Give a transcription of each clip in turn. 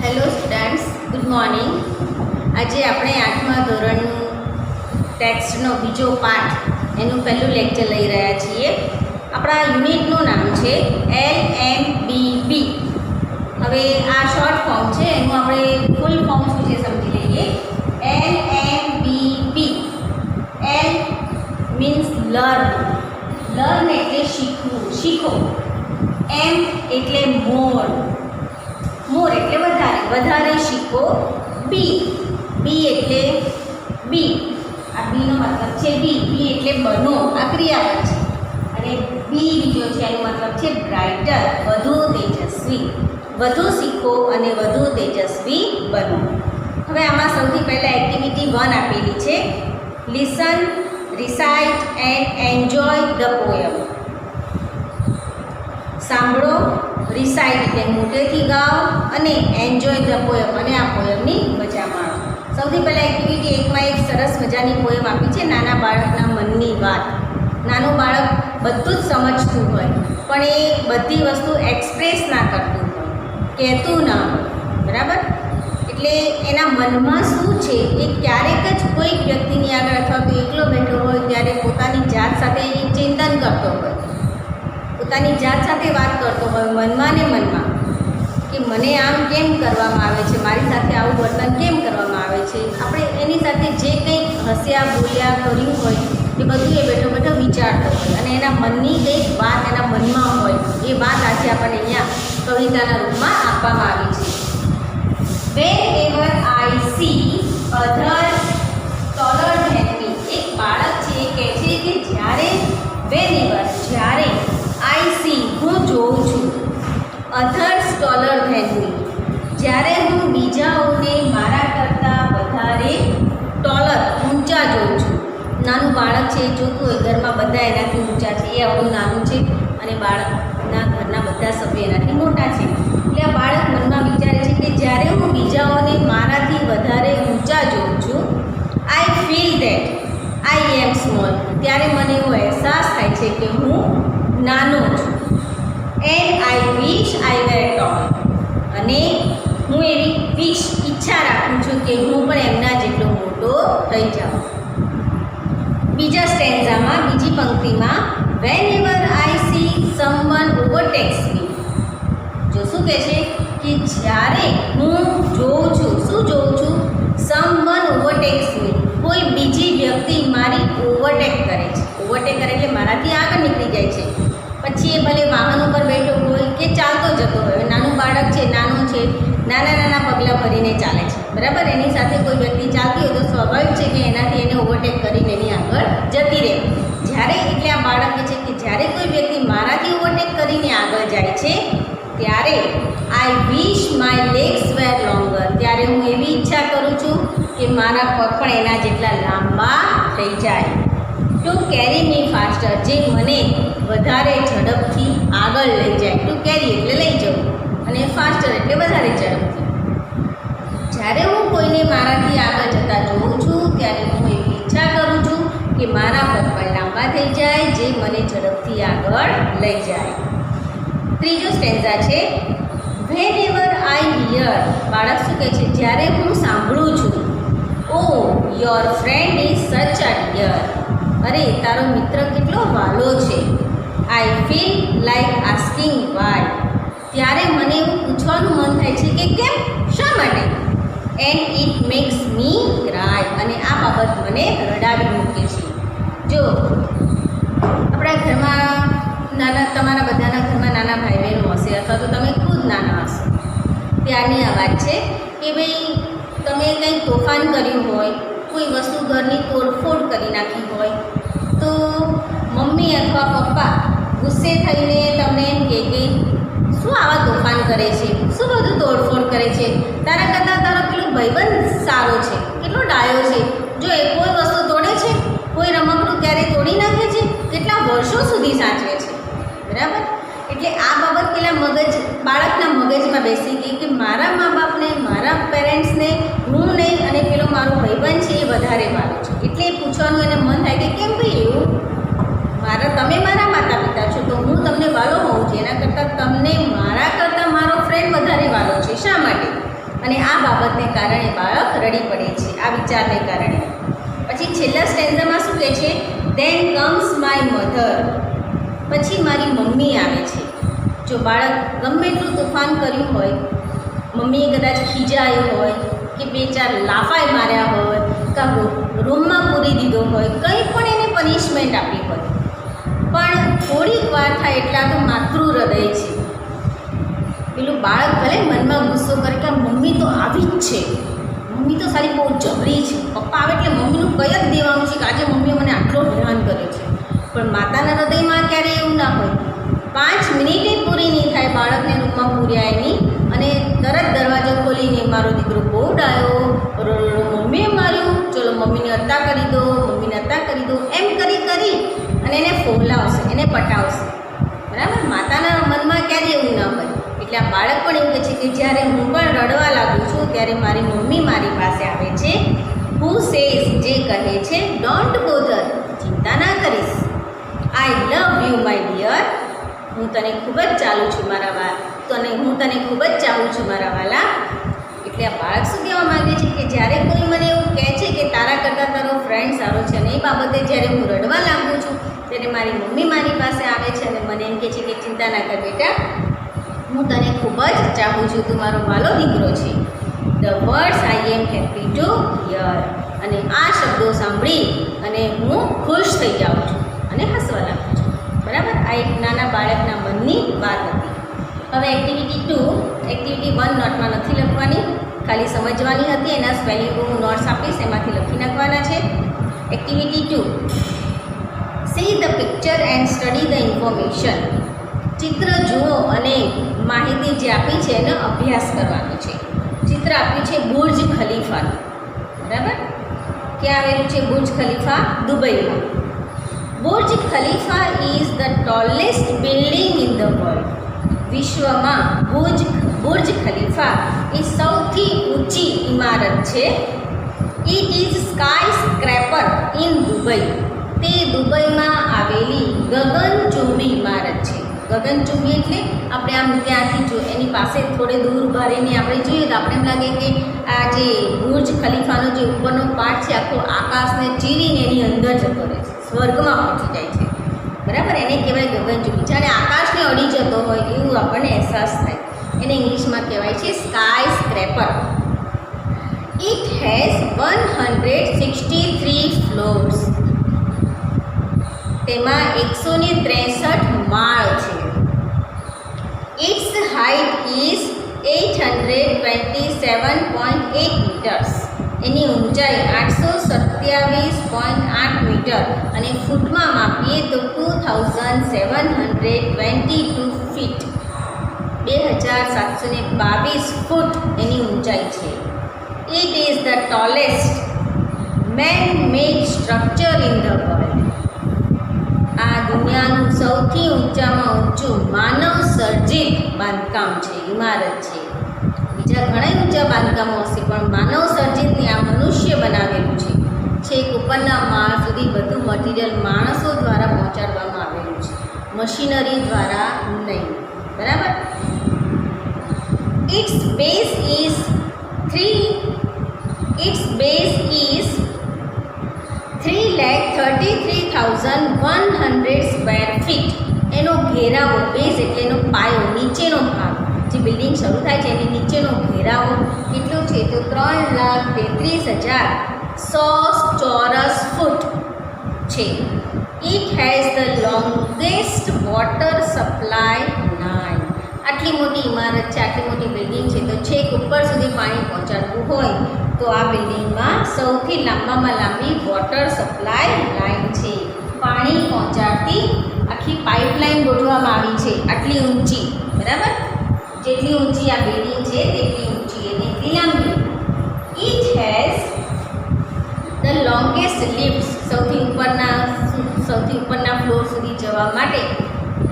Hello students, good morning. આજે આપણે 8મા ધોરણનું ટેક્સ્ટનો બીજો પાઠ એનું પહેલું લેક્ચર લઈ રહ્યા છીએ. આપણા યુનિટનું નામ છે LMBB. હવે આ શોર્ટ ફોર્મ છે, એનું આપણે ફૂલ ફોર્મ શું છે સમજી લઈએ. LMBB. L means learn. Learn એટલે શીખવું, શીખો. M એટલે મોર. મોર એટલે વધારે, વધારે શીખો. બી. બી એટલે બી. આ બીનો મતલબ છે બી. બી એટલે બનો, આ ક્રિયાપદ છે. અને બી બીજો છે, એનો મતલબ છે બ્રાઇટર, વધુ તેજસ્વી. વધુ શીખો અને વધુ તેજસ્વી બનો. હવે આમાં સૌથી પહેલાં એક્ટિવિટી 1 આપેલી છે. Listen, recite and enjoy the poem. સાંભળો, રિસાઇટ એટલે મોટેથી ગાઓ, અને એન્જોય ધ પોયમ અને આ પોયમની મજા માણો. સૌથી પહેલાં એક્ટિવિટી 1માં એક સરસ મજાની પોયમ આપી છે, નાના બાળકના મનની વાત. નાનું બાળક બધું જ સમજતું હોય, પણ એ બધી વસ્તુ એક્સપ્રેસ ના કરતું હોય, કહેતું ના હોય, બરાબર? એટલે એના મનમાં શું છે એ ક્યારેક જ કોઈક વ્યક્તિની આગળ અથવા તો એકલો બેઠો હોય ત્યારે પોતાની જાત સાથે એ ચિંતન કરતો હોય, પોતાની જાત સાથે વાત કરતો હોય મનમાં ને મનમાં, કે મને આમ કેમ કરવામાં આવે છે, મારી સાથે આવું વર્તન કેમ કરવામાં આવે છે. આપણે એની સાથે જે કંઈક હસ્યા બોલ્યા કર્યું હોય એ બધું એ બેઠો બેઠો વિચારતો હોય, અને એના મનની કંઈક વાત એના મનમાં હોય, એ વાત આજે આપણને અહીંયા કવિતાના રૂપમાં આપવામાં આવી છે. Whenever I see others taller than me. એક બાળક છે એ કહે છે કે જ્યારે I see હું જોઉં છું, others taller than me, જ્યારે હું બીજાઓને મારા કરતાં વધારે ટોલર ઊંચા જોઉં છું. નાનું બાળક છે એ જોતું હોય ઘરમાં બધા એનાથી ઊંચા છે, એ આપણું નાનું છે અને બાળકના ઘરના બધા સભ્યો એનાથી મોટા છે. એટલે આ બાળક મનમાં વિચારે છે કે જ્યારે હું બીજાઓને મારાથી વધારે ઊંચા જોઉં છું, I feel that I am small, ત્યારે મને એવો અહેસાસ થાય છે કે હું નાનો છું. And I wish I wear toll, અને હું એવી ઈચ્છા રાખું છું કે હું પણ એમના જેટલો મોટો થઈ જાઉં. બીજા સ્ટેન્ઝામાં, બીજી પંક્તિમાં, વેન આઈ સી સમવન ઓવરટેક્સ મી. જો શું કહે છે કે જ્યારે હું જોઉં છું, શું જોઉં છું? સમવન ઓવરટેક્સ મી, કોઈ બીજી વ્યક્તિ મારી ઓવરટેક કરે છે. ઓવરટેક કરે એટલે મારાથી આગળ નીકળી જાય છે. પછી એ ભલે વાહન ઉપર બેઠો હોય કે ચાલતો જતો હોય. નાનું બાળક છે, નાનું છે, નાના નાના પગલાં ભરીને ચાલે છે, બરાબર? એની સાથે કોઈ વ્યક્તિ ચાલતી હોય તો સ્વાભાવિક છે કે એનાથી એને ઓવરટેક કરીને એની આગળ જતી રહે. જ્યારે એટલે આ બાળક કહે છે કે જ્યારે કોઈ વ્યક્તિ મારાથી ઓવરટેક કરીને આગળ જાય છે ત્યારે આઈ વિશ માય લેગ્સ વેર લોંગર, ત્યારે હું એવી ઈચ્છા કરું છું કે મારા પગ પણ એના જેટલા લાંબા થઈ જાય. ટુ કેરી મી ફાસ્ટર, જે મને વધારે ઝડપથી આગળ લઈ જાય. ટુ કેરી એટલે લઈ જવું, અને ફાસ્ટર એટલે વધારે ઝડપથી. જ્યારે હું કોઈને મારાથી આગળ જતા જોઉં છું ત્યારે હું એવી ઈચ્છા કરું છું કે મારા પગ પણ લાંબા થઈ જાય, જે મને ઝડપથી આગળ લઈ જાય. ત્રીજો સ્ટેન્ઝા છે, વેન આઈ હિયર. બાળક શું કહે છે? જ્યારે હું સાંભળું છું. ઓ યોર ફ્રેન્ડ ઇઝ સચ અ ડિયર, અરે તારો મિત્ર કેટલો વાલો છે. I feel like asking why, ત્યારે મને એવું પૂછવાનું મન થાય છે કે કેમ, શા માટે. And it max me cry, અને આ બાબત મને રડાવી મૂકે છે. જો આપણા ઘરમાં તમારા બધાના ઘરમાં નાના ભાઈ બહેનો હશે, અથવા તો તમે ખુદ નાના હશો, ત્યારની આ વાત છે કે ભાઈ તમે કંઈક તોફાન કર્યું હોય, કોઈ વસ્તુ ઘરની તોડફોડ કરી નાખી હોય, તો મમ્મી અથવા પપ્પા ગુસ્સે થઈને તમને એમ કહે કે શું આવા તોફાન કરે છે, શું બધું તોડફોડ કરે છે, તારા કરતાં તારો પેલો ભાઈબંધ સારો છે, કેટલો ડાયો છે, જો એ કોઈ વસ્તુ તોડે છે, કોઈ રમકડું ક્યારે તોડી નાખે છે, કેટલા વર્ષો સુધી સાચવે છે, બરાબર? એટલે આ બાબત પેલા બાળકના મગજમાં બેસી ગઈ કે મારા મા બાપને, મારા પેરેન્ટ્સને હું નહીં અને પેલો મારો ભાઈબંધ છે એ વધારે વાલો છે. એટલે એ પૂછવાનું એને મન થાય કે કેમ ભાઈ એવું, તમે મારા માતા પિતા છો તો હું તમને વાલો હોઉં છું, એના કરતાં તમને મારા કરતાં મારો ફ્રેન્ડ વધારે વાલો છે, શા માટે? અને આ બાબતને કારણે બાળક રડી પડે છે, આ વિચારને કારણે. પછી છેલ્લા સ્ટેન્ઝામાં શું કહે છે? Then comes my mother. પછી મારી મમ્મી આવે છે. જો બાળક ગમે એટલું તોફાન કર્યું હોય, મમ્મીએ કદાચ ખીજાયું હોય કે બે ચાર લાફાઈ માર્યા હોય, કાં રૂમમાં પૂરી દીધો હોય, કંઈ પણ એને પનિશમેન્ટ આપી હોય, પણ થોડીક વાર થાય એટલા તો માતૃ હૃદય છે. પેલું બાળક ભલે મનમાં ગુસ્સો કરે કે મમ્મી તો આવી જ છે, મમ્મી તો સારી બહુ જબરી છે, પપ્પા આવે એટલે મમ્મીનું કંઈ જ દેવાનું છે કે આજે મમ્મીએ મને આટલો હેરાન કર્યો છે. પણ માતાના હૃદયમાં ક્યારેય એવું ના હોય. 5 મિનિટે પૂરી નહીં થાય બાળકને રૂમમાં પૂર્યા એની, અને તરત દરવાજો ખોલીને મારો દીકરો બહુ ડાયો, મમ્મીએ માર્યું, ચલો મમ્મીને અતા કરી દો, મમ્મીને અતા કરી દો, એમ કરી અને એને ફોલાવશે, એને પટાવશે. બરાબર? માતાના મનમાં ક્યારેય એવું ના હોય. એટલે આ બાળક પણ એવું કહે છે કે જ્યારે હું પણ રડવા લાગું છું ત્યારે મારી મમ્મી મારી પાસે આવે છે, હુ સેઝ, જે કહે છે, ડોન્ટ બોધર, ચિંતા ના કરીશ, આઈ લવ યુ માય ડિયર, હું તને ખૂબ જ ચાલું છું મારા હું તને ખૂબ જ ચાહું છું મારા વાલા. એટલે આ બાળક શું કહેવા માગે છે કે જ્યારે કોઈ મને એવું કહે છે કે તારા કરતાં તારો ફ્રેન્ડ સારો છે, અને એ બાબતે જ્યારે હું રડવા લાગું છું ત્યારે મારી મમ્મી મારી પાસે આવે છે અને મને એમ કહે છે કે ચિંતા ના કર બેટા, હું તને ખૂબ જ ચાહું છું, તું મારો વાલો દીકરો છે. The words I am happy to here. અને આ શબ્દો સાંભળી અને હું ખુશ થઈ જાઉં છું અને હસવા લાગું છું. બરાબર? આ એક નાના બાળકના મનની વાત હતી. હવે એક્ટિવિટી 2, એક્ટિવિટી 1 નોટમાં નથી લખવાની, ખાલી સમજવાની હતી. એના સ્પેલિંગ હું નોટ્સ આપીશ, એમાંથી લખી નાખવાના છે. Activity 2, see the picture and study the information. ચિત્ર જુઓ અને માહિતી જે આપી છે એનો અભ્યાસ કરવાનો છે. ચિત્ર આપ્યું છે બુર્જ ખલીફાનું. બરાબર? ક્યાં આવેલું છે બુર્જ ખલીફા? દુબઈમાં. Burj Khalifa is the tallest building in the world. વિશ્વમાં બુર્જ ખલીફા એ સૌથી ઊંચી ઇમારત છે. It is sky scraper in Dubai. તે દુબઈમાં આવેલી ગગનચુંબી ઇમારત છે. ગગનચુંબી એટલે આપણે આમ ત્યાંથી જો એની પાસે થોડે દૂર ઊભા રહીને આપણે જોઈએ તો આપણે એમ લાગે કે આ જે બુર્જ ખલીફાનો જે ઉપરનો પાર્ટ છે આખો આકાશને ચીરીને એની અંદર જતો રહે છે, સ્વર્ગમાં પહોંચી જાય છે. બરાબર? એને કહેવાય ગગનચુંબી. જાણે આકાશને અડી જતો હોય એવું આપણને અહેસાસ થાય. એને ઇંગ્લિશમાં કહેવાય છે skyscraper. It has 163 floors. તેમાં 163 માળ છે. Its height is 827.8 metres. એની ઊંચાઈ 827.8 મીટર અને ફૂટમાં માપીએ તો 2722 ફીટ. 2722 ફૂટ એની ઊંચાઈ છે. It is the tallest main made structure in the world. આ દુનિયાનું સૌથી ઊંચામાં ઊંચું માનવ સર્જિત બાંધકામ છે, ઇમારત છે. બીજા ઘણા ઊંચા બાંધકામો હશે પણ માનવ સર્જિતને આ મનુષ્ય બનાવેલું છે. છેક ઉપરના માળ સુધી બધું મટીરિયલ માણસો દ્વારા પહોંચાડવામાં આવેલું છે, મશીનરી દ્વારા નહીં. બરાબર? Its base is 3,33,100 square feet. એનો ઘેરાવો, બેઝ એટલે એનો પાયો, નીચેનો ભાગ, જે બિલ્ડિંગ શરૂ થાય છે એની નીચેનો ઘેરાવો કેટલો છે તો 3,33,100 ચોરસ ફૂટ છે. It has the longest water supply line. આટલી મોટી ઇમારત છે, આટલી મોટી બિલ્ડિંગ છે તો છેક ઉપર સુધી પાણી પહોંચાડવું હોય તો આ બિલ્ડિંગમાં સૌથી લાંબામાં લાંબી વોટર સપ્લાય લાઇન છે. પાણી પહોંચાડતી આખી પાઇપલાઇન ગોઠવવામાં આવી છે, આટલી ઊંચી. બરાબર? જેટલી ઊંચી આ બિલ્ડિંગ છે તેટલી ઊંચી અને એટલી લાંબી. It has the longest lift. સૌથી ઉપરના ફ્લોર સુધી જવા માટે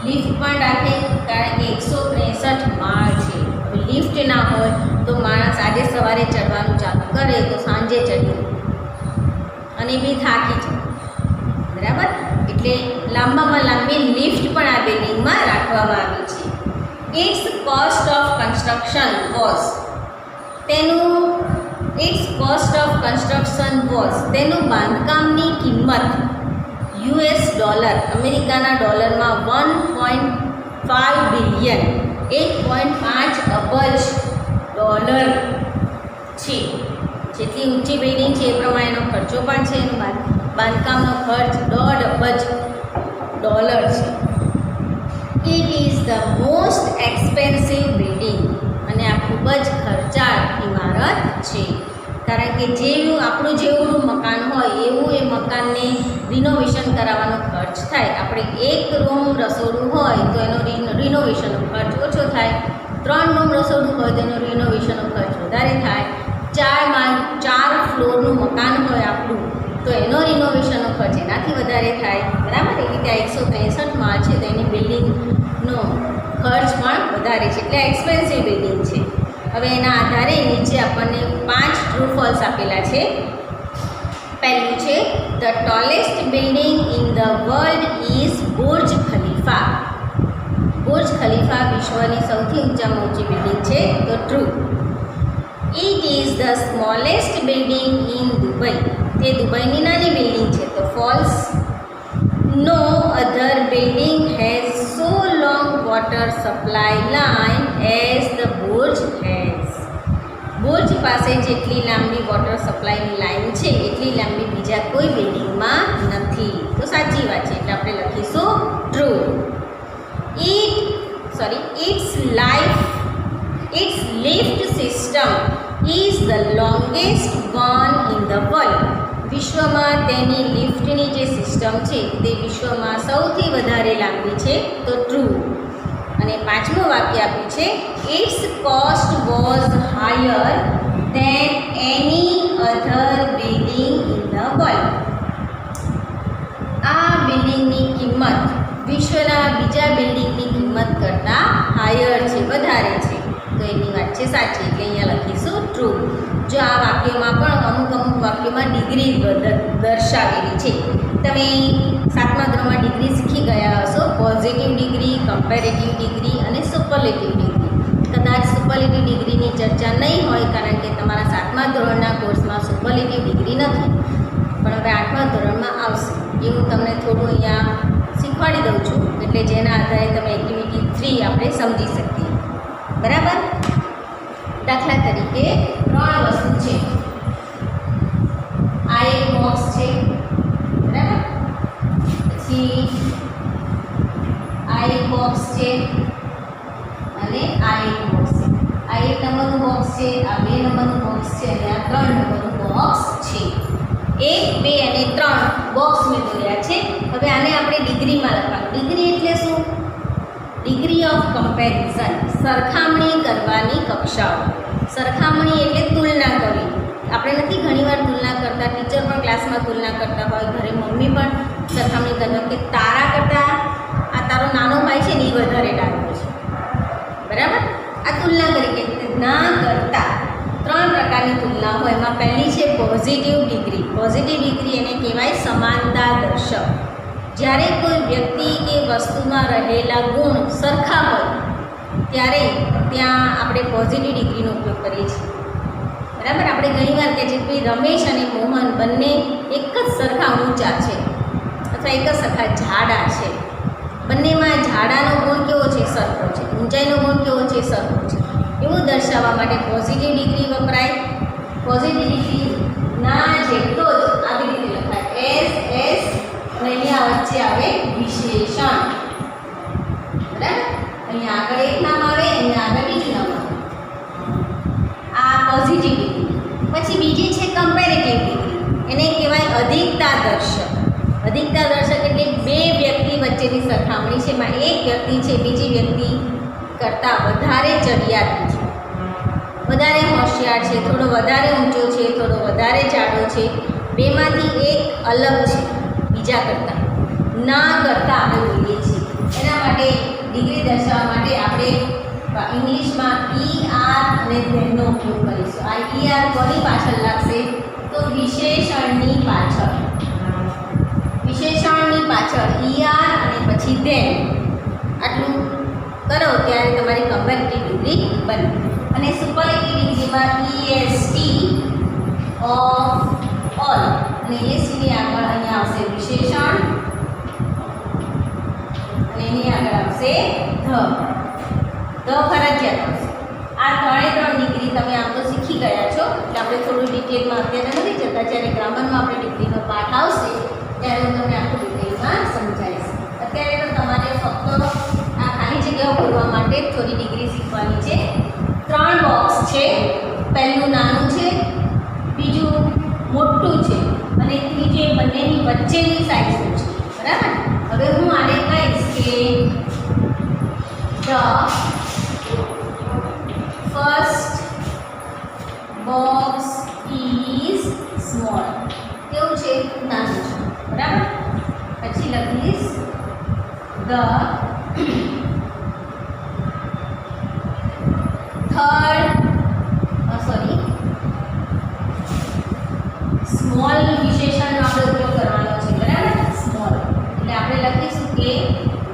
લિફ્ટ પણ રાખે, કારણ કે 163 માળ છે. હવે લિફ્ટ ના હોય તો માણસ આજે સવારે ચડવાનું ચાલુ કરે તો સાંજે ચડી અને બી થાકી જાય. બરાબર? એટલે લાંબામાં લાંબી લિફ્ટ પણ આ બિલ્ડિંગમાં રાખવામાં આવી છે. Its cost of construction was. તેનું its cost of construction was, તેનું બાંધકામની કિંમત $, અમેરિકાના ડોલરમાં 1.5 બિલિયન, 1.5 અબજ ડોલર છે. જેટલી ઊંચી બિલ્ડિંગ છે એ પ્રમાણેનો ખર્ચો પણ છે. એનો બાંધકામનો ખર્ચ $1.5 અબજ છે. It is the most expensive building, અને આ ખૂબ જ ખર્ચાળ ઇમારત છે. કારણ કે જેવું આપણું જેવું મકાન હોય એવું એ મકાનને રિનોવેશન કરાવવાનો ખર્ચ થાય. આપણે એક રૂમ રસોડું હોય તો એનો રિનોવેશનનો ખર્ચ ઓછો થાય, 3 રૂમ રસોડું હોય તો એનો રિનોવેશનનો ખર્ચ વધારે થાય, 4 ફ્લોરનું મકાન હોય આપણું તો એનો રિનોવેશનનો ખર્ચ એનાથી વધારે થાય. બરાબર? એ રીતે 163 માળ છે તો એની બિલ્ડિંગનો ખર્ચ પણ વધારે છે, એટલે એક્સપેન્સિવ બિલ્ડિંગ છે. હવે એના આધારે નીચે આપણને 5 ટ્રુ ફોલ્સ આપેલા છે. પહેલું છે the tallest building in the world is Burj Khalifa. Burj Khalifa વિશ્વની સૌથી ઊંચામાં ઊંચી બિલ્ડિંગ છે, તો true. It is the smallest building in Dubai. તે દુબઈની નાની બિલ્ડિંગ છે, તો false. No other building has so long water supply line as the Burj has. Burj પાસે જેટલી લાંબી વોટર સપ્લાયની લાઇન છે એટલી લાંબી બીજા કોઈ બિલ્ડિંગમાં નથી. તો સાચી વાત છે, એટલે આપણે લખીશું true. Its lift system is the longest one in the world. વિશ્વમાં તેની લિફ્ટની જે સિસ્ટમ છે તે વિશ્વમાં સૌથી વધારે લાંબી છે, તો ટ્રુ. અને 5મું વાક્ય આપ્યું છે its cost was higher than any other building in the world. આ બિલ્ડિંગની કિંમત વિશ્વના બીજા બિલ્ડિંગની કિંમત કરતાં હાયર છે, વધારે છે. તો એની વાત છે સાચી, એટલે અહીંયા લખીશું ટ્રુ. જો આ વાક્યોમાં પણ અમુક વાક્યોમાં ડિગ્રી દર્શાવેલી છે. તમે 7મા ધોરણમાં ડિગ્રી શીખી ગયા હશો, પોઝિટિવ ડિગ્રી, કમ્પેરેટિવ ડિગ્રી અને સુપરલેટિવ ડિગ્રી. કદાચ સુપરલેટિવ ડિગ્રીની ચર્ચા નહીં હોય કારણ કે તમારા 7મા ધોરણના કોર્સમાં સુપરલેટિવ ડિગ્રી નથી, પણ હવે 8મા ધોરણમાં આવશે. એ હું તમને થોડું અહીંયા શીખવાડી દઉં છું, એટલે જેના આધારે તમે એક્ટિવિટી 3 આપણે સમજી શકીએ. બરાબર? દાખલા તરીકે 3 વસ્તુ છે. આ એક બોક્સ છે, બરાબર? પછી આ એક બોક્સ છે અને આ એક બોક્સ છે. આ 1 નંબરનું બોક્સ છે, આ 2 નંબરનું બોક્સ છે અને આ 3 નંબરનું બોક્સ છે. 1, 2 અને 3 બોક્સ મેં દોર્યા છે. હવે આને આપણે ડિગ્રીમાં લખવાનું. ડિગ્રી એટલે શું? ડિગ્રી ઓફ કમ્પેરિઝન, સરખામણી કરવાની કક્ષાઓ. સરખામણી એટલે તુલના કરવી. આપણે નથી ઘણીવાર તુલના કરતા, ટીચર પણ ક્લાસમાં તુલના કરતા હોય, ઘરે મમ્મી પણ સરખામણી કરતા કે તારા કરતાં આ તારો નાનો ભાઈ છે ને એ વધારે ડાયો છે. બરાબર? આ તુલના કરી કે ના કરતા 3 પ્રકારની તુલના હોય. એમાં પહેલી છે પોઝિટિવ ડિગ્રી. પોઝિટિવ ડિગ્રી એને કહેવાય સમાનતા દર્શક. જ્યારે કોઈ વ્યક્તિ કે વસ્તુમાં રહેલા ગુણ સરખા હોય ત્યારે ત્યાં આપણે પોઝિટિવ ડિગ્રીનો ઉપયોગ કરીએ છીએ. બરાબર? આપણે ઘણીવાર કહે છે કે રમેશ અને મોહન બંને એક જ સરખા ઊંચા છે અથવા એક જ સરખા જાડા છે. બંનેમાં જાડાનો ગુણ કેવો છે? સરખો છે. ઊંચાઈનો ગુણ કેવો છે? સરખો છે. એવું દર્શાવવા માટે પોઝિટિવ ડિગ્રી વપરાય. પોઝિટિવ ડિગ્રી ના જેટલો જ આવી રીતે લખાય એસ અને અહીંયા વચ્ચે આવે વિશેષણ. બરાબર? અહીંયા આગળ એક નામ આવે, અહીંયા આગળ બીજું નામ આવે. આ પોઝિટિવ ડિગ્રી. પછી બીજી છે કમ્પેરેટિવ ડિગ્રી. એને કહેવાય અધિકતા દર્શક. અધિકતા દર્શક એટલે 2 વ્યક્તિ વચ્ચેની સરખામણી છે. એમાં એક વ્યક્તિ છે બીજી વ્યક્તિ કરતાં વધારે ચડિયાતી છે, વધારે હોશિયાર છે, થોડો વધારે ઊંચો છે, થોડો વધારે જાડો છે. બેમાંથી એક અલગ છે બીજા કરતાં, ના કરતાં આપણે બોલીએ છીએ. એના માટે ડિગ્રી દર્શાવવા માટે આપણે ઇંગ્લિશમાં ER અને ધેનનો ઉપયોગ કરીશું. આ ER કોની પાછળ લાગશે? તો વિશેષણની પાછળ. વિશેષણની પાછળ ER અને પછી ધેન. આટલું કરો ત્યારે તમારી કમ્પેરેટિવ ડિગ્રી બને. અને સુપરલેટિવ ડિગ્રીમાં EST ઓફ ઓલ, અને EST ની આગળ અહીંયા આવશે વિશેષણ અને એની આગળ આવશે ધ ફરજિયાત આવશે. આ ત્રણે ડિગ્રી તમે આમ તો શીખી ગયા છો એટલે આપણે થોડું ડિટેલમાં અત્યારે નથી જતા. જ્યારે ગ્રામરમાં આપણે ડિગ્રીનો પાઠ આવશે ત્યારે હું તમને આખું ડિટેલમાં સમજાવીશ. અત્યારે તો તમારે ફક્ત આ ખાલી જગ્યાઓ પૂરવા માટે થોડી ડિગ્રી શીખવાની છે. 3 બોક્સ છે. પહેલું નાનું છે, બીજું મોટું છે અને ત્રીજું એ બંનેની વચ્ચેની સાઈઝનું છે. બરાબર. હવે હું આને કહીશ કે the first box is small. કેવું છે? નાનું છે. બરાબર. પછી લખીશ ધ સ્મોલ વિશેષણનો આપણે ઉપયોગ કરવાનો છે. બરાબર. સ્મોલ એટલે આપણે લખીશું કે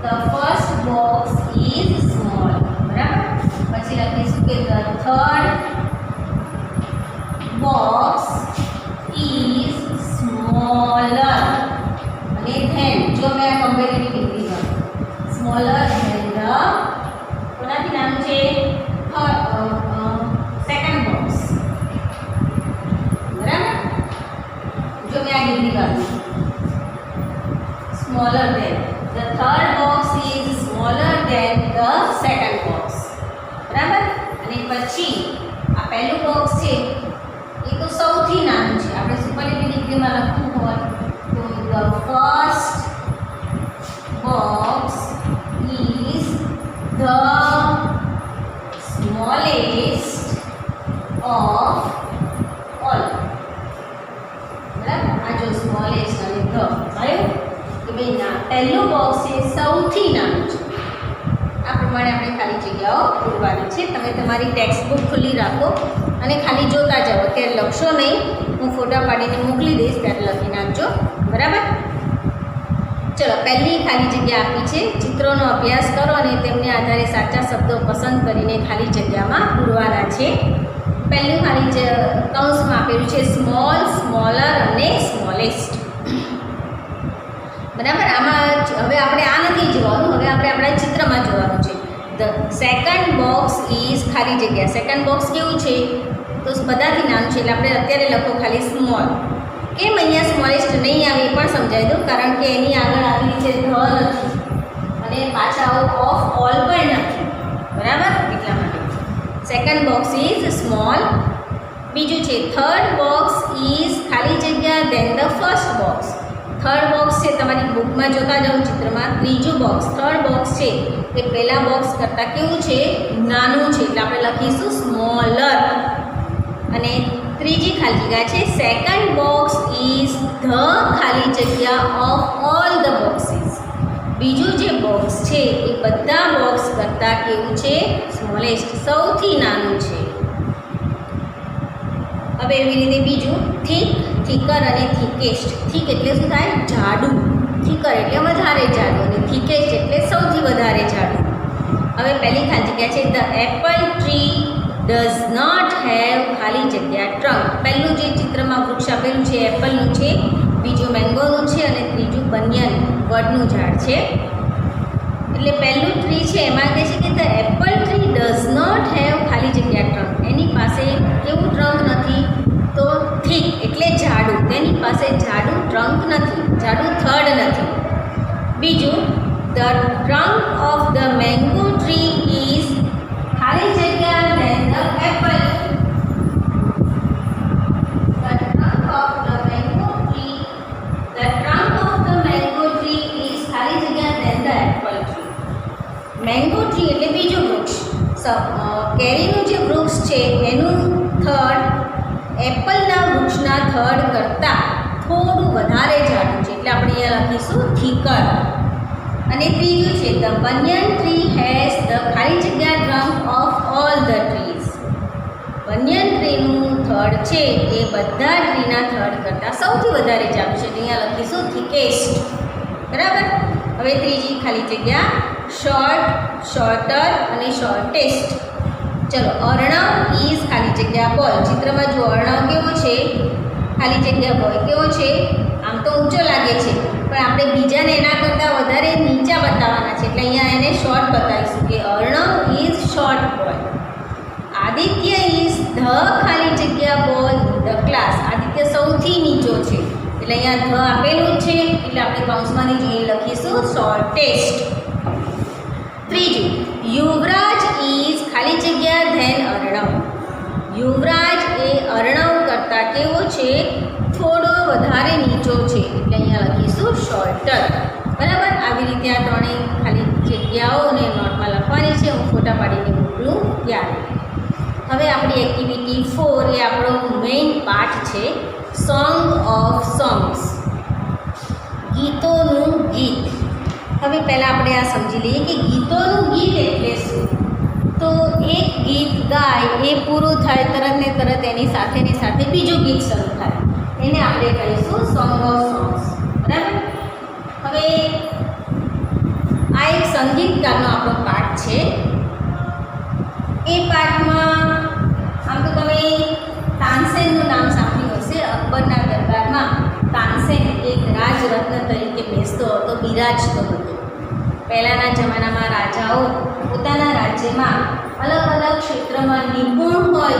the first box is small. બરાબર. પછી લખીશું કે the third box is smaller. અને ધેન જો મેં આ કમ્પેરેટિવ ડિગ્રીમાં સ્મોલર ધેન ધ કોનાથી નાનું છે? Second box. બરાબર. જો મેં આ ડિગ્રી કાઢું smaller than the third box is smaller than the second box. બરાબર. અને પછી આ પહેલું બોક્સ છે એ તો સૌથી નાનું છે. આપણે સુપરલેટિવ ડિગ્રીમાં લખવું હોય તો the first box is the smallest of all. બરાબર. આ જો સ્મોલેસ્ટ અને ધ આવ્યું કે ભાઈ ના પહેલું બોક્સ છે સૌથી નાનું છે. આ પ્રમાણે આપણે ખાલી જગ્યાઓ પૂરવાની છે. તમે તમારી ટેક્સ્ટ બુક ખુલ્લી રાખો અને ખાલી જોતા જાઓ. અત્યારે લખશો નહીં, હું ફોટા પાડીને મોકલી દઈશ ત્યારે લખી નાખજો. બરાબર. ચલો, પહેલી ખાલી જગ્યા આપી છે. ચિત્રોનો અભ્યાસ કરો અને તેમને આધારે સાચા શબ્દો પસંદ કરીને ખાલી જગ્યામાં પૂરવાના છે. પહેલું ખાલી કૌંસમાં આપેલું છે સ્મોલ, સ્મોલર અને સ્મોલેસ્ટ. બરાબર. આમાં હવે આપણે આ નથી જોવાનું, હવે આપણે આપણા ચિત્રમાં જોવાનું છે. ધ સેકન્ડ બોક્સ ઇઝ ખાલી જગ્યા. સેકન્ડ બોક્સ કેવું છે? તો બધાથી નાનું છે એટલે આપણે અત્યારે લખો ખાલી સ્મોલ. કેમ અહીંયા સ્મોલેસ્ટ નહીં આવે એ પણ સમજાવી દઉં, કારણ કે એની આગળ આવી રીતે ધ નથી અને પાછા ઓફ ઓલ પણ નથી. બરાબર. એટલા માટે સેકન્ડ બોક્સ ઇઝ સ્મોલ. બીજું છે થર્ડ બોક્સ ઇઝ ખાલી જગ્યા than the first box. Third box છે તમારી બુકમાં જોતા જાઓ ચિત્રમાં. ત્રીજું બોક્સ થર્ડ બોક્સ છે એ પહેલા બોક્સ કરતાં કેવું છે? નાનું છે એટલે આપણે લખીશું સ્મોલર. અને ત્રીજી ખાલી જગ્યા છે સેકન્ડ બોક્સ ઇઝ ધ ખાલી જગ્યા ઓફ ઓલ ધ બોક્સીસ. બીજું જે બોક્સ છે એ બધા બોક્સ કરતાં કેવું છે? સ્મોલેસ્ટ, સૌથી નાનું છે. હવે એવી રીતે બીજું થીક, થીકર અને થીકેસ્ટ. થીક એટલે શું થાય? જાડું. થીકર એટલે વધારે જાડું અને થીકેસ્ટ એટલે સૌથી વધારે જાડું. હવે પહેલી ખાલી જગ્યા છે the apple tree does not have ખાલી જગ્યા ટ્રંક. પહેલું જે ચિત્રમાં વૃક્ષ આપેલું છે એપલનું છે, બીજું મેંગોનું છે અને ત્રીજું બનિયન વડનું ઝાડ છે. એટલે પહેલું ટ્રી છે એમાં કહે છે કે the apple tree does not have ખાલી જગ્યા ટ્રંક. એની પાસે કેવું ટ્રંક નથી? તો થીક એટલે જાડું. તેની પાસે જાડું ટ્રંક નથી, જાડું થડ નથી. બીજું the trunk of the mango tree is ખાલી જગ્યા than the apple. The trunk of the mango tree is ખાલી જગ્યા than the apple tree. Mango tree એટલે બીજું વૃક્ષ. કેરીનું જે વૃક્ષ છે એનું થડ એપલના વૃક્ષના થડ કરતાં થોડું વધારે જાડું છે એટલે આપણે અહીંયા લખીશું થીકર. અને ત્રીજું છે the banyan tree has the ખાલી જગ્યા trunk of all the trees. Banyan ટ્રીનું થડ છે એ બધા ટ્રીના થડ કરતાં સૌથી વધારે જાડું છે એટલે અહીંયા લખીશું થીકેસ્ટ. બરાબર. હવે ત્રીજી ખાલી જગ્યા શોર્ટ, શોર્ટર અને શોર્ટેસ્ટ. ચલો, અર્ણવ ઇઝ ખાલી જગ્યા બોય. ચિત્રમાં જો અર્ણવ કેવો છે, ખાલી જગ્યા બોય કેવો છે, આમ તો ઊંચો લાગે છે પણ આપણે બીજાને એના કરતાં વધારે નીચા બતાવવાના છે એટલે અહીંયા એને શોર્ટ બતાવીશું કે Arnav is short boy. Aditya is the ખાલી જગ્યા બોય ધ ક્લાસ. આદિત્ય સૌથી નીચો છે એટલે અહીંયા ધ આપેલું જ છે એટલે આપણે કૌંસમાંથી જોઈએ લખીશું શોર્ટેસ્ટ. ત્રીજું, યુવરાજ ઇઝ ખાલી જગ્યા ધેન અર્ણવ. યુવરાજ એ અર્ણવ કરતાં કેવો છે, થોડો વધારે નીચો છે એટલે અહીંયા લખીશું શોર્ટર. બરાબર, આવી રીતે આ ત્રણેય ખાલી જગ્યાઓને નોટમાં લખવાની છે. હું ફોટા પાડીને મોકલું ત્યારે. હવે આપણી એક્ટિવિટી 4 એ આપણો મેઇન પાઠ છે, સોંગ ઓફ સોંગ્સ, ગીતોનું ગીત. હવે પહેલાં આપણે આ સમજી લઈએ કે ગીતોનું ગીત એટલે શું. તો એક ગીત ગાય એ પૂરું થાય તરત ને તરત એની સાથે બીજું ગીત શરૂ થાય એને આપણે કહીશું સોંગ ઓફ સોંગ્સ. બરાબર, હવે આ એક સંગીતકારનો આપણો પાઠ છે. એ પાઠમાં આમ તો તમે તાનસેનનું નામ સાંભળ્યું હશે. અકબરના દરબારમાં તાનસેન એક રાજરત્ન તરીકે બેસતો હતો, બિરાજતો હતો. પહેલાંના જમાનામાં રાજાઓ પોતાના રાજ્યમાં અલગ અલગ ક્ષેત્રમાં નિપુણ હોય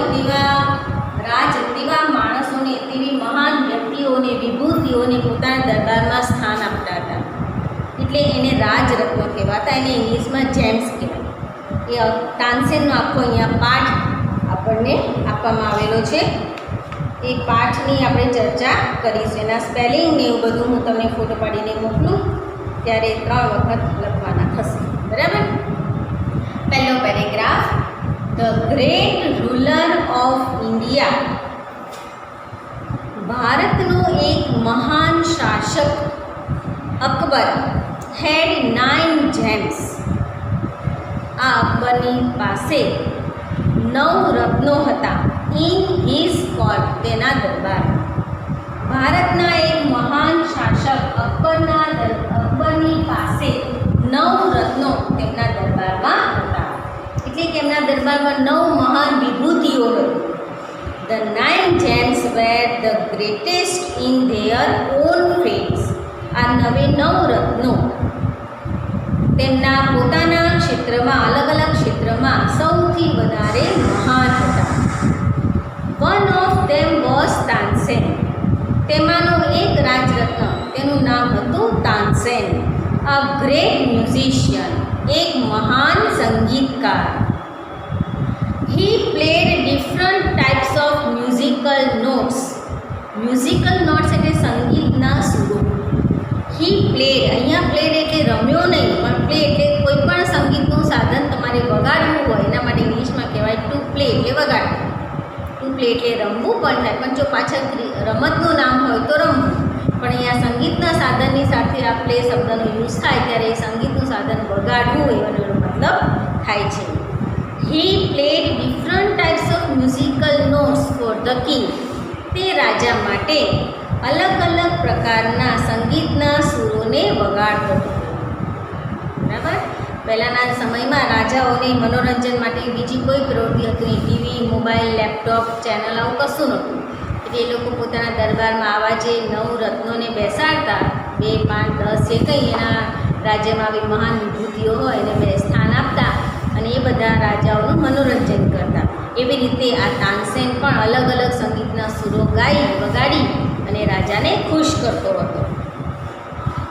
તેવા માણસોને, તેવી મહાન વ્યક્તિઓને, વિભૂતિઓને પોતાના દરબારમાં સ્થાન આપતા હતા એટલે એને રાજરત્નો કહેવાતા. એને ઇંગ્લિશમાં જેમ્સ કહેવાય. એ તાનસેનનો આખો અહીંયા પાઠ આપણને આપવામાં આવેલો છે. એ પાઠની આપણે ચર્ચા કરીશું. એના સ્પેલિંગ ને એવું બધું હું તમને ફોટો પાડીને મોકલું ત્યારે 3 વખત લખવાના થશે. બરાબર, પહેલો paragraph, the great ruler of India. ભારતનો એક મહાન શાસક અકબર હેડ 9 જેમ્સ. આ અકબરની પાસે 9 રત્નો હતા. ઇન હિઝ કોર્ટ, તેના દરબાર. ભારતના એક મહાન શાસક અકબરની પાસે 9 રત્નો તેમના દરબારમાં હતા. એટલે કે એમના દરબારમાં 9 મહાન વિભૂતિઓ હતી. The 9 gems were the greatest in their own fields. આ 9 રત્નો તેમના પોતાના ક્ષેત્રમાં, અલગ અલગ ક્ષેત્રમાં સૌથી વધારે મહાન હતા. One of them was Tansen. તેમાંનો એક રાજરત્ન, તેનું નામ હતું તાનસેન. અ ગ્રેટ મ્યુઝિશિયન, એક મહાન સંગીતકાર. He played different types of musical notes. Musical notes એટલે સંગીતના સુરો. He played, અહીંયા played એટલે રમ્યો નહીં, પણ play એટલે કોઈ પણ સંગીતનું સાધન તમારે વગાડવું હોય એના માટે ઇંગ્લિશમાં કહેવાય ટુ પ્લે એટલે વગાડવું. ટુ પ્લે એટલે રમવું પણ થાય, પણ જો પાછળ રમતનું નામ હોય તો રમવું. પણ અહીંયા સંગીતના સાધનની સાથે આ પ્લે શબ્દનો યુઝ થાય ત્યારે એ સંગીતનું સાધન વગાડવું એનો મતલબ થાય છે. He played different types of musical notes for the king. તે રાજા માટે અલગ અલગ પ્રકારના સંગીતના સુરોને વગાડતો હતો. બરાબર, પહેલાંના સમયમાં રાજાઓને મનોરંજન માટે બીજી કોઈ પ્રવૃત્તિ હતી નહીં. ટીવી, મોબાઈલ, લેપટોપ, ચેનલ આવું કશું નહોતું. એટલે એ લોકો પોતાના દરબારમાં આવા જે 9 રત્નોને બેસાડતા, 2, 5, 10 જે કંઈ એના રાજ્યમાં આવી મહાન વિભૂતિઓ હોય એને સ્થાન આપતા અને એ બધા રાજાઓનું મનોરંજન કરતા. એવી રીતે આ તાનસેન પણ અલગ અલગ સંગીતના સુરો ગાઈ વગાડી અને રાજાને ખુશ કરતો હતો.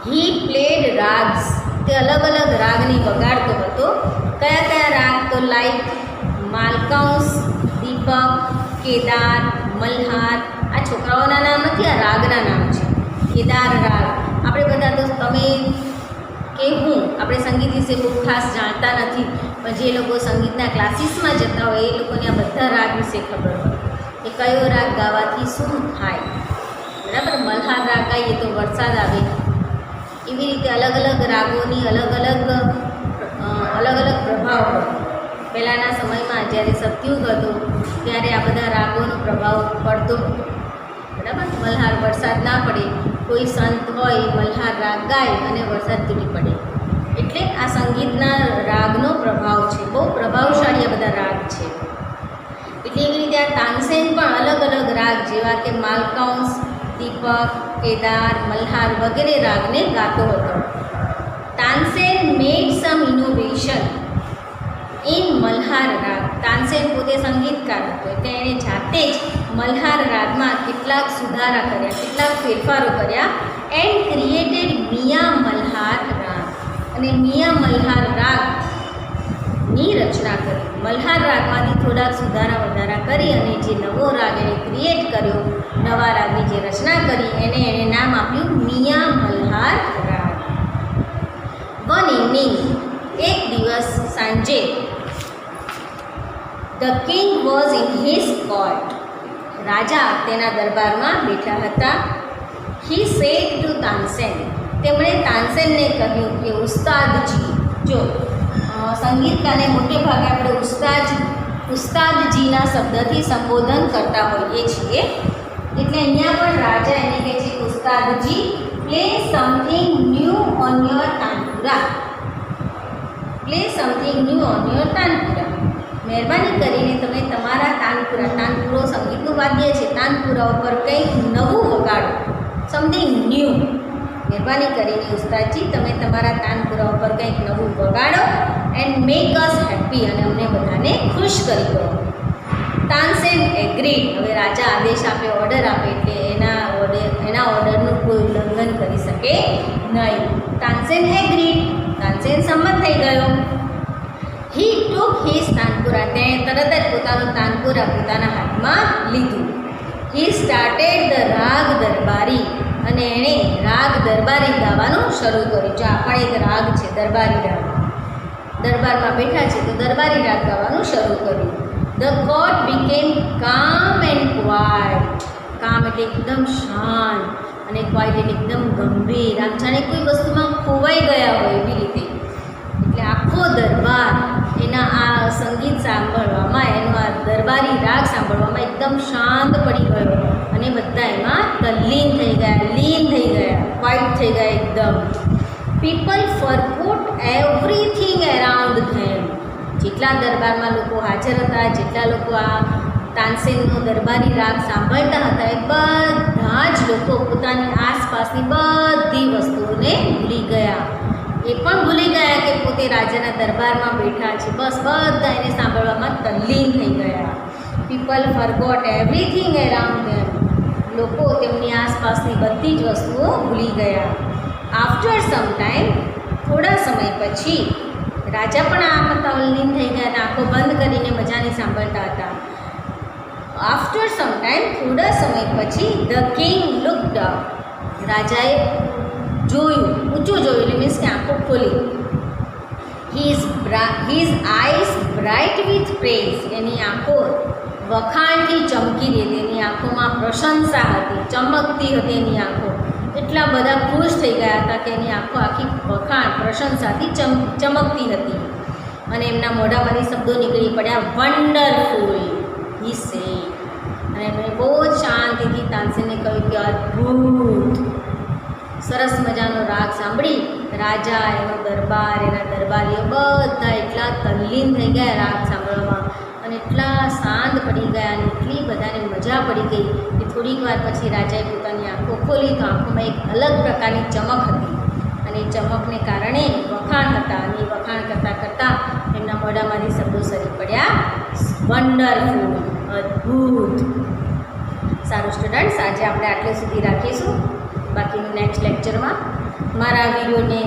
He played ragas. તે અલગ અલગ રાગની વગાડતો હતો. કયા કયા રાગ? તો લાઈક માલકૌંસ, દીપક, કેદાર, મલ્હાર. આ છોકરાઓના નામ નથી, આ રાગના નામ છે. કેદાર રાગ. આપણે બધા તો તમે કે આપણે સંગીત વિશે બહુ ખાસ જાણતા નથી, પણ જે લોકો સંગીતના ક્લાસીસમાં જતા હોય એ લોકોને આ બધા રાગ વિશે ખબર હોય કે કયો રાગ ગાવાથી શું થાય. બરાબર, મલ્હાર રાગ ગાઈએ તો વરસાદ આવે. એવી રીતે અલગ અલગ રાગોની અલગ અલગ પ્રભાવ હોય. પહેલાંના સમયમાં જ્યારે સતયુગ હતો ત્યારે આ બધા રાગોનો પ્રભાવ પડતો. બરાબર, મલ્હાર વરસાદ ના પડે, કોઈ સંત હોય મલ્હાર રાગ ગાય અને વરસાદ તૂટી પડે. એટલે આ સંગીતના રાગનો પ્રભાવ છે, બહુ પ્રભાવશાળી આ બધા રાગ છે. એટલે એવી રીતે આ તાનસેન પણ અલગ અલગ રાગ જેવા કે માલકૌંસ, દીપક, કેદાર, મલ્હાર વગેરે રાગને ગાતો હતો. તાનસેન મેડ સમ ઇનોવેશન ઇન મલ્હાર રાગ. તાનસેન પોતે સંગીતકાર હતો એટલે એણે જાતે જ મલ્હાર રાગમાં કેટલાક સુધારા કર્યા, કેટલાક ફેરફારો કર્યા. એન્ડ ક્રિએટેડ મિયા મલ્હાર રાગ, અને મિયા મલ્હાર રાગની રચના કરી. મલ્હાર રાગમાંથી થોડાક સુધારા વધારા કરી અને જે નવો રાગ એણે ક્રિએટ કર્યો, નવા રાગની જે રચના કરી એણે નામ આપ્યું મિયા મલ્હાર રાગ. વન ઇવનિંગ, એક દિવસ સાંજે, the king was in his court. રાજા તેના દરબારમાં બેઠા હતા. હી સેડ ટુ તાનસેન, તેમણે તાનસેનને કહ્યું કે ઉસ્તાદજી, જો સંગીતકારને મોટે ભાગે આપણે ઉસ્તાદજીના શબ્દથી સંબોધન કરતા હોઈએ છીએ. એટલે અહીંયા પણ રાજા એને કહે છે ઉસ્તાદજી, play something new on your tanpura. Play something new on your tanpura. મહેરબાની કરીને તમે તમારા તાનપુરો સંગીતનું વાદ્ય છે, તાનપુરા ઉપર કંઈક નવું વગાડો, સમથિંગ ન્યૂ. મહેરબાની કરીને ઉસ્તાદજી તમે તમારા તાનપુરા ઉપર કંઈક નવું વગાડો. એન્ડ મેક અસ હેપી, અને અમને બધાને ખુશ કરી દો. તાનસેન એગ્રીડ. હવે રાજા આદેશ આપે, ઓર્ડર આપે એટલે એના ઓર્ડરનું કોઈ ઉલ્લંઘન કરી શકે નહીં. તાનસેન એગ્રીડ, તાનસેન સંમત થઈ ગયો. હી ટુક હિઝ તાનપુરા, તેણે તરત જ પોતાનું તાનપુરા પોતાના હાથમાં લીધું. હી સ્ટાર્ટેડ ધ રાગ દરબારી, અને એણે રાગ દરબારી ગાવાનું શરૂ કર્યું. જો આ પણ એક રાગ છે, દરબારી રાગ. દરબારમાં બેઠા છે તો દરબારી રાગ ગાવાનું શરૂ કર્યું. ધ કોર્ટ બીકેમ કામ એન્ડ ક્વાઇટ. કામ એટલે એકદમ શાંત, અને ક્વાઇટ એટલે એકદમ ગંભીર, આમ જાણે કોઈ વસ્તુમાં ખોવાઈ ગયા હોય એવી રીતે. એટલે આખો દરબાર એના આ સંગીત સાંભળવામાં, એનો આ દરબારી રાગ સાંભળવામાં એકદમ શાંત પડી ગયો, અને બધા એમાં તલ્લીન થઈ ગયા, લીન થઈ ગયા, ક્વાઇટ થઈ ગયા એકદમ. પીપલ ફરગોટ એવરીથિંગ અરાઉન્ડ ધેમ. જેટલા દરબારમાં લોકો હાજર હતા, જેટલા લોકો આ તાનસેનનો દરબારી રાગ સાંભળતા હતા, એ બધા જ લોકો પોતાની આસપાસની બધી વસ્તુઓને ભૂલી ગયા. એ પણ ભૂલી ગયા કે પોતે રાજાના દરબારમાં બેઠા છે. બસ બધા એને સાંભળવામાં તલ્લીન થઈ ગયા. પીપલ ફરગોટ એવરીથિંગ અરાઉન્ડ ધેમ. લોકો તેમની આસપાસની બધી જ વસ્તુઓ ભૂલી ગયા. આફ્ટર સમ ટાઈમ, થોડા સમય પછી, રાજા પણ આમાં તલ્લીન થઈ ગયા અને આંખો બંધ કરીને મજાની સાંભળતા હતા. આફ્ટર સમ ટાઈમ, થોડા સમય પછી, ધ કિંગ લુક્ડ અપ. રાજાએ જોયું, ઊંચું જોયું, એટલે મીન્સ કે આંખો ખોલી. His eyes bright with praise. એની આંખો વખાણથી ચમકી રહી, એની આંખોમાં પ્રશંસા હતી, ચમકતી હતી એની આંખો. એટલા બધા ખુશ થઈ ગયા હતા કે એની આંખો આખી વખાણ પ્રશંસાથી ચમકતી હતી. અને એમના મોઢામાંથી શબ્દો નીકળી પડ્યા, વન્ડરફુલ હી સેડ. અને એમણે બહુ જ શાંતિથી તાનસેનને કહ્યું કે અદ્ભુત. સરસ મજાનો રાગ સાંભળી રાજા, એનો દરબાર, એના દરબારીઓ બધા એટલા તલ્લીન થઈ ગયા રાગ સાંભળવામાં, અને એટલા શાંત પડી ગયા, અને એટલી બધાને મજા પડી ગઈ કે થોડીક વાર પછી રાજાએ પોતાની આંખો ખોલી તો આંખોમાં એક અલગ પ્રકારની ચમક હતી. અને એ ચમકને કારણે વખાણ હતા, અને એ વખાણ કરતાં કરતાં એમના મોઢામાંથી શબ્દો સરી પડ્યા, વન્ડરફુલ, અદ્ભુત. સારું સ્ટુડન્ટ્સ, આજે આપણે આટલે સુધી રાખીશું. બાકીનું નેક્સ્ટ લેક્ચરમાં મારા વિડીયોને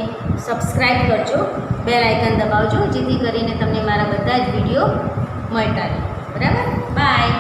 સબસ્ક્રાઈબ કરજો, બેલ આઇકન દબાવજો, જેથી કરીને તમને મારા બધા જ વિડીયો મળતા રહે. બરાબર? બાય.